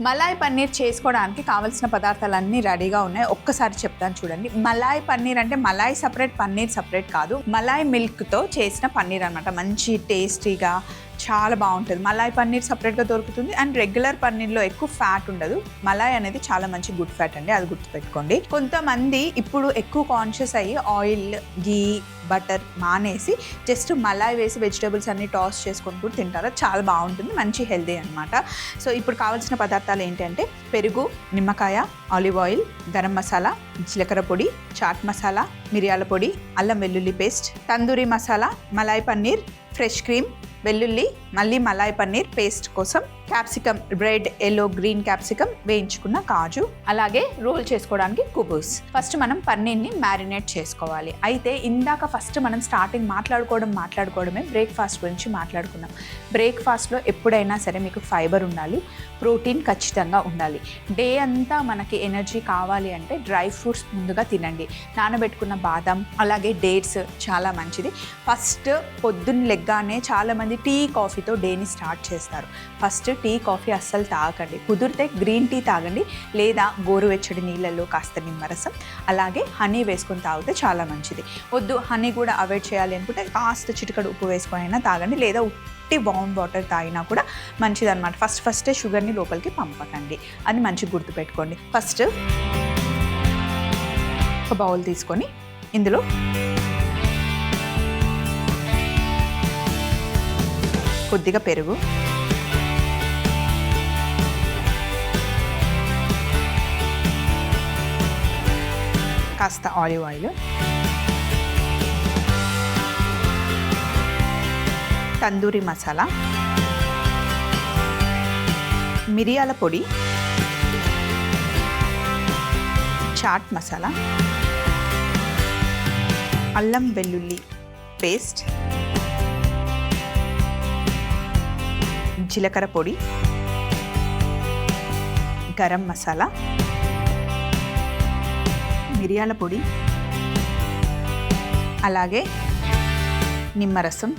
Malay paneer చేసుకోవడానికి కావాల్సిన పదార్థాలన్నీ రెడీగా ఉన్నాయి. ఒక్కసారి చెప్తాను చూడండి. మలాయ్ పన్నీర్ అంటే మలాయ్ సపరేట్, పన్నీర్ సపరేట్ కాదు. మలాయ్ మిల్క్తో చేసిన పన్నీర్ అనమాట. మంచి టేస్టీగా చాలా బాగుంటుంది. మలాయ్ పన్నీర్ సపరేట్గా దొరుకుతుంది అండ్ రెగ్యులర్ పన్నీర్లో ఎక్కువ ఫ్యాట్ ఉండదు. మలాయ్ అనేది చాలా మంచి గుడ్ ఫ్యాట్ అండి, అది గుర్తుపెట్టుకోండి. కొంతమంది ఇప్పుడు ఎక్కువ కాన్షియస్ అయ్యి ఆయిల్, గీ, బటర్ మానేసి జస్ట్ మలాయ్ వేసి వెజిటేబుల్స్ అన్ని టాస్ చేసుకొని కూడా తింటారు. చాలా బాగుంటుంది, మంచి హెల్దీ అనమాట. సో ఇప్పుడు కావాల్సిన పదార్థాలు ఏంటంటే పెరుగు, నిమ్మకాయ, ఆలివ్ ఆయిల్, గరం మసాలా, జీలకర్ర పొడి, చాట్ మసాలా, మిరియాల పొడి, అల్లం వెల్లుల్లి paste, tandoori masala, malai paneer, fresh cream, వెల్లుల్లి, మళ్ళీ మలాయ్ పన్నీర్ పేస్ట్ కోసం capsicum, red, yellow, green capsicum, వేయించుకున్న కాజు, అలాగే రోల్ చేసుకోవడానికి కుబూస్. ఫస్ట్ మనం పన్నీర్ని మ్యారినేట్ చేసుకోవాలి. అయితే ఇందాక ఫస్ట్ మనం స్టార్టింగ్ మాట్లాడుకోవడమే బ్రేక్ఫాస్ట్ గురించి మాట్లాడుకున్నాం. బ్రేక్ఫాస్ట్లో ఎప్పుడైనా సరే మీకు ఫైబర్ ఉండాలి, ప్రోటీన్ ఖచ్చితంగా ఉండాలి. డే అంతా మనకి ఎనర్జీ కావాలి అంటే డ్రై ఫ్రూట్స్ ముందుగా తినండి. నానబెట్టుకున్న బాదం, అలాగే డేట్స్ చాలా మంచిది. ఫస్ట్ పొద్దున్న లెగ్గానే చాలామంది టీ, కాఫీతో డేని స్టార్ట్ చేస్తారు. ఫస్ట్ టీ, కాఫీ అస్సలు తాగండి. కుదిరితే గ్రీన్ టీ తాగండి, లేదా గోరువెచ్చడి నీళ్ళల్లో కాస్త నిమ్మరసం, అలాగే హనీ వేసుకొని తాగితే చాలా మంచిది. వద్దు హనీ కూడా అవాయిడ్ చేయాలి అనుకుంటే కాస్త చిటికడు ఉప్పు వేసుకొని అయినా తాగండి, లేదా ఉట్టి వామ్ వాటర్ తాగినా కూడా మంచిదన్నమాట. ఫస్టే షుగర్ని లోపలికి పంపకండి, అది మంచిగా గుర్తుపెట్టుకోండి. ఫస్ట్ ఒక బౌల్ తీసుకొని ఇందులో కొద్దిగా పెరుగు, కాస్త ఆలివ్ ఆయిల్, తందూరి మసాలా, మిరియాల పొడి, చాట్ మసాలా, అల్లం వెల్లుల్లి పేస్ట్, జీలకర్ర పొడి, గరం మసాలా, మిరియాల పొడి, అలాగే నిమ్మరసం,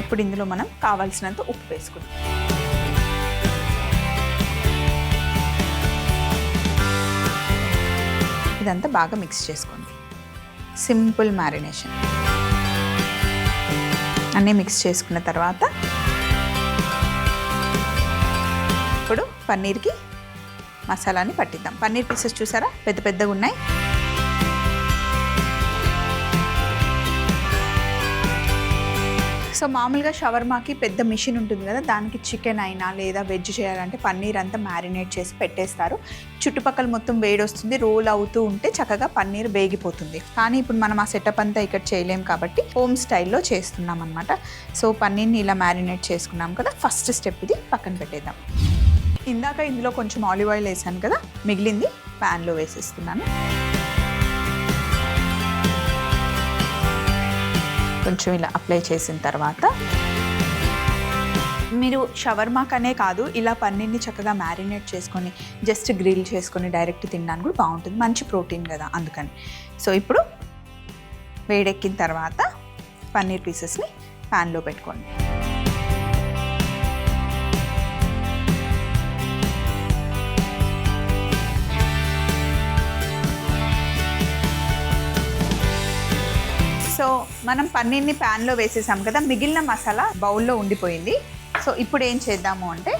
ఇప్పుడు ఇందులో మనం కావాల్సినంత ఉప్పు వేసుకుందాం. ఇదంతా బాగా మిక్స్ చేసుకోండి. Simple marination. అన్నీ మిక్స్ చేసుకున్న తర్వాత ఇప్పుడు పన్నీర్కి మసాలాని పట్టిద్దాం. పన్నీర్ పీసెస్ చూసారా పెద్ద పెద్దగా ఉన్నాయి. సో మామూలుగా షవర్మాకి పెద్ద మిషన్ ఉంటుంది కదా, దానికి చికెన్ అయినా లేదా వెజ్ చేయాలంటే పన్నీర్ అంతా మ్యారినేట్ చేసి పెట్టేస్తారు. చుట్టుపక్కల మొత్తం వేడి వస్తుంది, రోల్ అవుతూ ఉంటే చక్కగా పన్నీర్ వేగిపోతుంది. కానీ ఇప్పుడు మనం ఆ సెటప్ అంతా ఇక్కడ చేయలేం కాబట్టి హోమ్ స్టైల్లో చేస్తున్నాం అనమాట. సో పన్నీర్ని ఇలా మ్యారినేట్ చేసుకున్నాం కదా, ఫస్ట్ స్టెప్ ఇది పక్కన పెట్టేద్దాం. ఇందాక ఇందులో కొంచెం ఆలివ్ ఆయిల్ వేసాను కదా, మిగిలింది ప్యాన్లో వేసేస్తున్నాను. కొంచెం ఇలా అప్లై చేసిన తర్వాత మీరు షవర్మాకనే కాదు, ఇలా పన్నీర్ని చక్కగా మ్యారినేట్ చేసుకొని జస్ట్ గ్రిల్ చేసుకొని డైరెక్ట్ తినడానికి కూడా బాగుంటుంది. మంచి ప్రోటీన్ కదా అందుకని. సో ఇప్పుడు వేడెక్కిన తర్వాత పన్నీర్ పీసెస్ని ప్యాన్లో పెట్టుకోండి. సో మనం పన్నీర్ని ప్యాన్లో వేసేసాం కదా, మిగిలిన మసాలా బౌల్లో ఉండిపోయింది. సో ఇప్పుడు ఏం చేద్దాము అంటే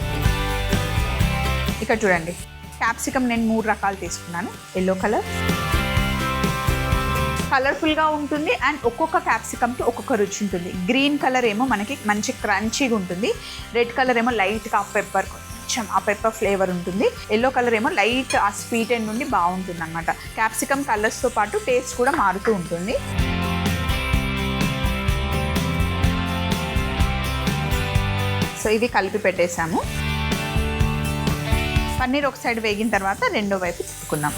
ఇక్కడ చూడండి, క్యాప్సికమ్ నేను 3 రకాలు తీసుకున్నాను. ఎల్లో కలర్, కలర్ఫుల్గా ఉంటుంది అండ్ ఒక్కొక్క క్యాప్సికమ్కి ఒక్కొక్క రుచి ఉంటుంది. గ్రీన్ కలర్ ఏమో మనకి మంచి క్రంచీగా ఉంటుంది, రెడ్ కలర్ ఏమో లైట్గా పెప్పర్, కొంచెం ఆ పెప్పర్ ఫ్లేవర్ ఉంటుంది. ఎల్లో కలర్ ఏమో లైట్ ఆ స్వీట్ అండ్ నుండి బాగుంటుంది అనమాట. క్యాప్సికమ్ కలర్స్తో పాటు టేస్ట్ కూడా మారుతూ ఉంటుంది. సో ఇది కలిపి పెట్టేసాము. పన్నీర్ ఒక సైడ్ వేగిన తర్వాత రెండో వైపు తిప్పుకుందాం.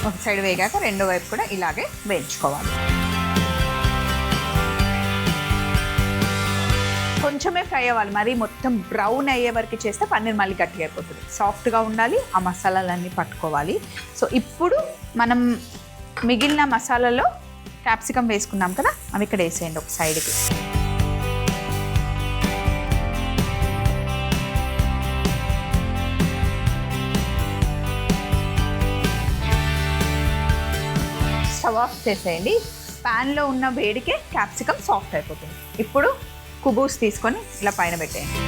ఒక సైడ్ వేగాక రెండో వైపు కూడా ఇలాగే వేయించుకోవాలి. కొంచెమే ఫ్రై అవ్వాలి, మరి మొత్తం బ్రౌన్ అయ్యే వరకు చేస్తే పన్నీర్ మళ్ళీ గట్టిగా అయిపోతుంది. సాఫ్ట్గా ఉండాలి, ఆ మసాలాలన్నీ పట్టుకోవాలి. సో ఇప్పుడు మనం మిగిలిన మసాలాలో క్యాప్సికమ్ వేసుకున్నాం కదా, అవి ఇక్కడ వేసేయండి ఒక సైడ్కి. స్టవ్ ఆఫ్ చేసేయండి. ప్యాన్లో ఉన్న వేడికే క్యాప్సికమ్ సాఫ్ట్ అయిపోతుంది. ఇప్పుడు కుబూస్ తీసుకొని ఇలా పైన పెట్టేయండి.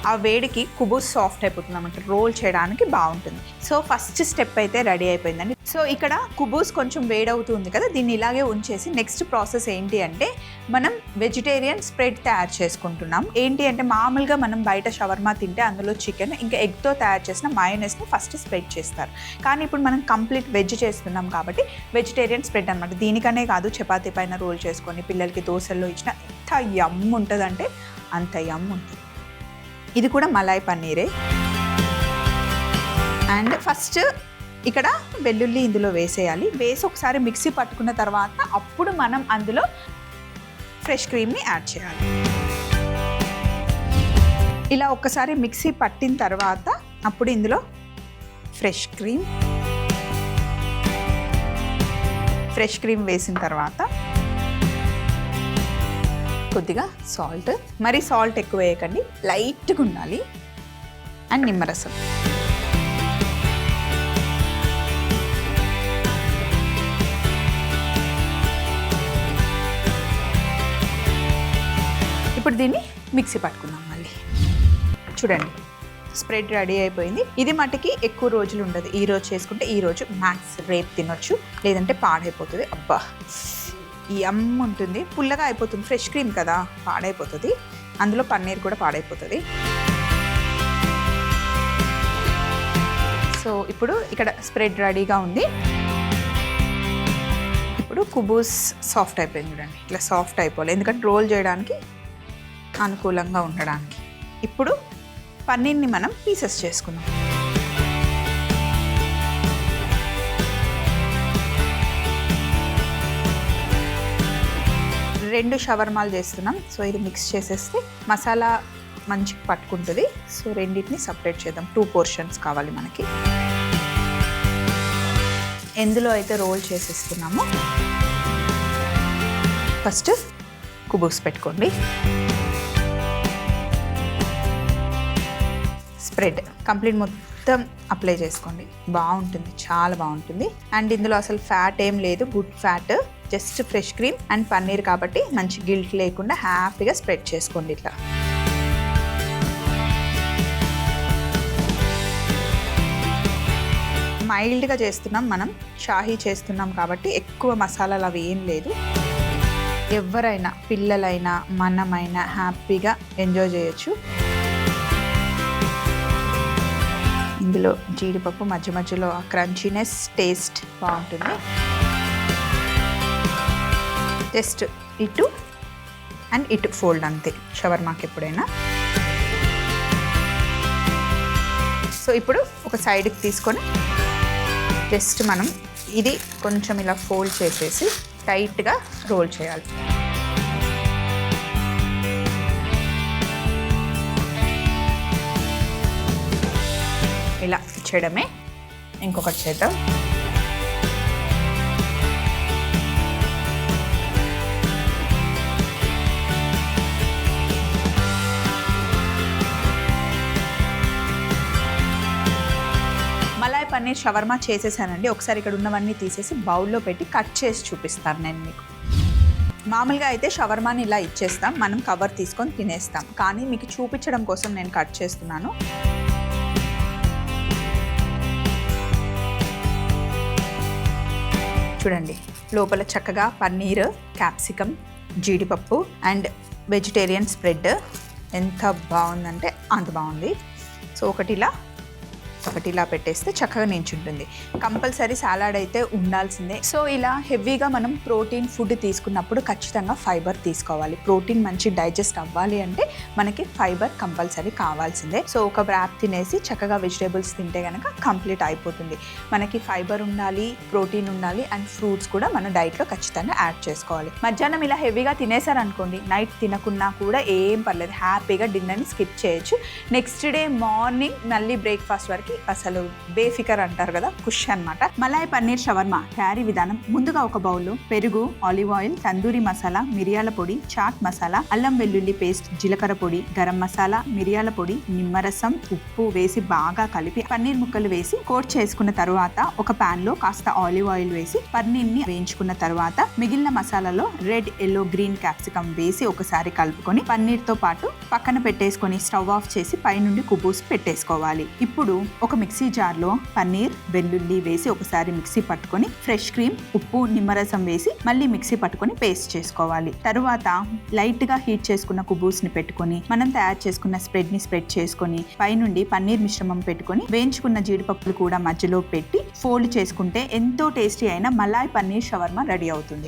ఆ వేడికి కుబూస్ సాఫ్ట్ అయిపోతుంది అన్నమాట, రోల్ చేయడానికి బాగుంటుంది. సో ఫస్ట్ స్టెప్ అయితే రెడీ అయిపోయిందండి. సో ఇక్కడ కుబూస్ కొంచెం వేడవుతుంది కదా, దీన్ని ఇలాగే ఉంచేసి నెక్స్ట్ ప్రాసెస్ ఏంటి అంటే మనం వెజిటేరియన్ స్ప్రెడ్ తయారు చేసుకుంటున్నాం. ఏంటి అంటే మామూలుగా మనం బయట షవర్మా తింటే అందులో చికెన్ ఇంకా ఎగ్తో తయారు చేసిన మయోనైస్ని ఫస్ట్ స్ప్రెడ్ చేస్తారు. కానీ ఇప్పుడు మనం కంప్లీట్ వెజ్ చేస్తున్నాం కాబట్టి వెజిటేరియన్ స్ప్రెడ్ అనమాట. దీనికనే కాదు, చపాతీ పైన రోల్ చేసుకొని పిల్లలకి దోశల్లో ఇచ్చిన ఎంత యమ్ ఉంటుందంటే అంత యమ్ ఉంటుంది. ఇది కూడా మలాయ్ పన్నీరే. అండ్ ఫస్ట్ ఇక్కడ వెల్లుల్లి ఇందులో వేసేయాలి. వేసి ఒకసారి మిక్సీ పట్టుకున్న తర్వాత అప్పుడు మనం అందులో ఫ్రెష్ క్రీమ్ని యాడ్ చేయాలి. ఇలా ఒక్కసారి మిక్సీ పట్టిన తర్వాత అప్పుడు ఇందులో ఫ్రెష్ క్రీమ్ వేసిన తర్వాత కొద్దిగా సాల్ట్, మరి సాల్ట్ ఎక్కువ వేయకండి, లైట్గా ఉండాలి. అండ్ నిమ్మరసం. ఇప్పుడు దీన్ని మిక్సీ పట్టుకుందాం మళ్ళీ. చూడండి స్ప్రెడ్ రెడీ అయిపోయింది. ఇది మటుకి ఎక్కువ రోజులు ఉండదు. ఈ రోజు చేసుకుంటే ఈ రోజు, మ్యాక్స్ రేపు తినొచ్చు, లేదంటే పాడైపోతుంది. అబ్బా ఈ అమ్మ ఉంటుంది, పుల్లగా అయిపోతుంది. ఫ్రెష్ క్రీమ్ కదా, పాడైపోతుంది. అందులో పన్నీర్ కూడా పాడైపోతుంది. సో ఇప్పుడు ఇక్కడ స్ప్రెడ్ రెడీగా ఉంది. ఇప్పుడు కుబూస్ సాఫ్ట్ అయిపోయింది. చూడండి ఇట్లా సాఫ్ట్ అయిపోవాలి, ఎందుకంటే రోల్ చేయడానికి అనుకూలంగా ఉండడానికి. ఇప్పుడు పన్నీర్ని మనం పీసెస్ చేసుకుందాం. 2 షవర్మాలు చేస్తున్నాం. సో ఇది మిక్స్ చేసేస్తే మసాలా మంచిగా పట్టుకుంటుంది. సో రెండింటిని సపరేట్ చేద్దాం. 2 పోర్షన్స్ కావాలి మనకి. ఎందులో అయితే రోల్ చేసేస్తున్నామో ఫస్ట్ కుబూస్ పెట్టుకోండి. స్ప్రెడ్ కంప్లీట్ మొత్తం అప్లై చేసుకోండి. బాగుంటుంది, చాలా బాగుంటుంది. అండ్ ఇందులో అసలు ఫ్యాట్ ఏం లేదు, good fat, just fresh cream and paneer కాబట్టి మంచి గిల్ట్ లేకుండా హ్యాపీగా స్ప్రెడ్ చేసుకోండి. ఇట్లా మైల్డ్గా చేస్తున్నాం మనం, షాహీ చేస్తున్నాం కాబట్టి ఎక్కువ మసాలాలు అవి ఏం లేదు. ఎవరైనా పిల్లలైనా మనమైనా హ్యాపీగా ఎంజాయ్ చేయొచ్చు. ఇందులో జీడిపప్పు మధ్య మధ్యలో ఆ క్రంచీనెస్, టేస్ట్ బాగుంటుంది. జస్ట్ ఇటు అండ్ ఇటు ఫోల్డ్ అంతే షవర్మాకి ఎప్పుడైనా. సో ఇప్పుడు ఒక సైడ్కి తీసుకొని జస్ట్ మనం ఇది కొంచెం ఇలా ఫోల్డ్ చేసేసి టైట్గా రోల్ చేయాలి. ఇలా చేయడమే. ఇంకొకటి చేద్దాం. మలాయ్ పన్నీర్ షవర్మా చేసేసానండి. ఒకసారి ఇక్కడ ఉన్నవన్నీ తీసేసి బౌల్లో పెట్టి కట్ చేసి చూపిస్తాను నేను మీకు. మామూలుగా అయితే షవర్మాని ఇలా ఇచ్చేస్తాం, మనం కవర్ తీసుకొని తినేస్తాం. కానీ మీకు చూపించడం కోసం నేను కట్ చేస్తున్నాను. చూడండి లోపల చక్కగా పన్నీర్, క్యాప్సికమ్, జీడిపప్పు అండ్ వెజిటేరియన్ స్ప్రెడ్ ఎంత బాగుందంటే అంత బాగుంది. సో ఒకటి ఇలా ఒకటి ఇలా పెట్టేస్తే చక్కగా నించుంటుంది. కంపల్సరీ సాలాడ్ అయితే ఉండాల్సిందే. సో ఇలా హెవీగా మనం ప్రోటీన్ ఫుడ్ తీసుకున్నప్పుడు ఖచ్చితంగా ఫైబర్ తీసుకోవాలి. ప్రోటీన్ మంచి డైజెస్ట్ అవ్వాలి అంటే మనకి ఫైబర్ కంపల్సరీ కావాల్సిందే. సో ఒక వ్రాప్ తినేసి చక్కగా వెజిటేబుల్స్ తింటే కనుక కంప్లీట్ అయిపోతుంది. మనకి ఫైబర్ ఉండాలి, ప్రోటీన్ ఉండాలి అండ్ ఫ్రూట్స్ కూడా మన డైట్లో ఖచ్చితంగా యాడ్ చేసుకోవాలి. మధ్యాహ్నం ఇలా హెవీగా తినేసారనుకోండి, నైట్ తినకున్నా కూడా ఏం పర్లేదు, హ్యాపీగా డిన్నర్ని స్కిప్ చేయొచ్చు. నెక్స్ట్ డే మార్నింగ్ మళ్ళీ బ్రేక్ఫాస్ట్ వరకు అసలు బేఫికర్ అంటారు కదా, ఖుష్ అనమాట. మలాయ్ పన్నీర్ షవర్మా తయారీ విధానం. ముందుగా ఒక బౌల్లో పెరుగు, ఆలివ్ ఆయిల్, తందూరి మసాలా, మిరియాల పొడి, చాట్ మసాలా, అల్లం వెల్లుల్లి పేస్ట్, జీలకర్ర పొడి, గరం మసాలా, మిరియాల పొడి, నిమ్మరసం, ఉప్పు వేసి బాగా కలిపి పన్నీర్ ముక్కలు వేసి కోట్ చేసుకున్న తరువాత ఒక పాన్ లో కాస్త ఆలివ్ ఆయిల్ వేసి పన్నీర్ ని వేయించుకున్న తరువాత మిగిలిన మసాలాలో రెడ్, ఎల్లో, గ్రీన్ క్యాప్సికమ్ వేసి ఒకసారి కలుపుకొని పన్నీర్ తో పాటు పక్కన పెట్టేసుకొని స్టవ్ ఆఫ్ చేసి పైనుండి కుబూస్ పెట్టేసుకోవాలి. ఇప్పుడు ఒక మిక్సీ జార్లో పన్నీర్, వెల్లుల్లి వేసి ఒకసారి మిక్సీ పట్టుకొని ఫ్రెష్ క్రీమ్, ఉప్పు, నిమ్మరసం వేసి మళ్ళీ మిక్సీ పట్టుకొని పేస్ట్ చేసుకోవాలి. తరువాత లైట్ గా హీట్ చేసుకున్న కుబూస్ ని పెట్టుకొని మనం తయారు చేసుకున్న స్ప్రెడ్ ని స్ప్రెడ్ చేసుకొని పైనుండి పన్నీర్ మిశ్రమం పెట్టుకొని వేయించుకున్న జీడిపప్పులు కూడా మధ్యలో పెట్టి ఫోల్డ్ చేసుకుంటే ఎంతో టేస్టీ అయిన మలాయ్ పన్నీర్ షవర్మా రెడీ అవుతుంది.